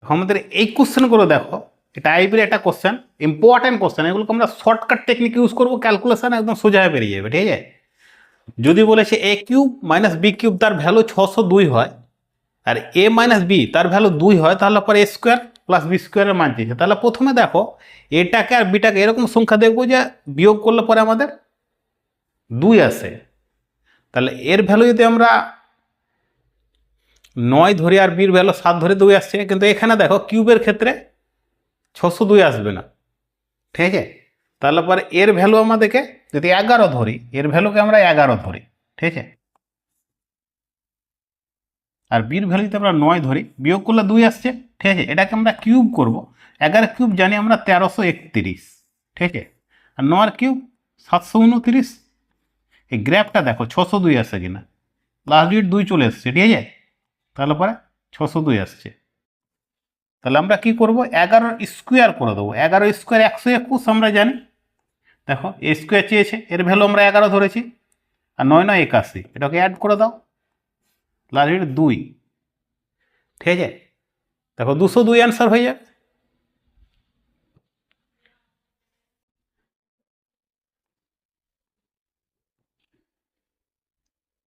আমাদের এই কোশ্চেনগুলো দেখো, এটা আইবির একটা কোশ্চেন, ইম্পর্টেন্ট কোশ্চেন। এগুলোকে আমরা শর্টকাট টেকনিক ইউজ করবো, ক্যালকুলেশন একদম সোজা হয়ে বেরিয়ে যাবে, ঠিক আছে। যদি বলেছে এ কিউব মাইনাস বি কিউব তার ভ্যালু 602 হয়, আর এ মাইনাস বি তার ভ্যালু 2 হয়, তাহলে পরে এ স্কোয়ার প্লাস বি স্কোয়ারের মান চেয়েছে। তাহলে প্রথমে দেখো এটাকে আর বিটাকে এরকম সংখ্যা দেখবো যে বিয়োগ করলে পরে আমাদের 2 আসে। তাহলে এর ভ্যালু যদি আমরা 9 ধরি আর বির ভ্যালু 7 ধরে 2 আসছে, কিন্তু এখানে দেখো কিউবের ক্ষেত্রে 602 আসবে না, ঠিক আছে। তাহলে পরে এর ভ্যালু আমাদেরকে যদি 11 ধরি, এর ভ্যালুকে আমরা 11 ধরি, ঠিক আছে। আর বির ভ্যালু যদি আমরা 9 ধরি, বিয়োগ করলে 2 আসছে, ঠিক আছে। এটাকে আমরা কিউব করব। 11 কিউব জানি আমরা 1331, ঠিক আছে। আর 9 কিউব 729। এই গ্র্যাফটা দেখো 602 আসছে কিনা, লাস্ট ডিজিট 2 চলে এসছে, ঠিক আছে। তাহলে পরে 602 আসছে। তাহলে আমরা কি করব, 11 স্কোয়ার করে দেবো। 11 স্কোয়ার 121 আমরা জানি। দেখো এ স্কোয়ার চেয়েছে, এর ভ্যালু আমরা 11 ধরেছি, আর 9 9 81, এটাকে অ্যাড করে দাও, লাস্ট ডিজিট 2, ঠিক আছে। দেখো 202 অ্যান্সার হয়ে যাবে।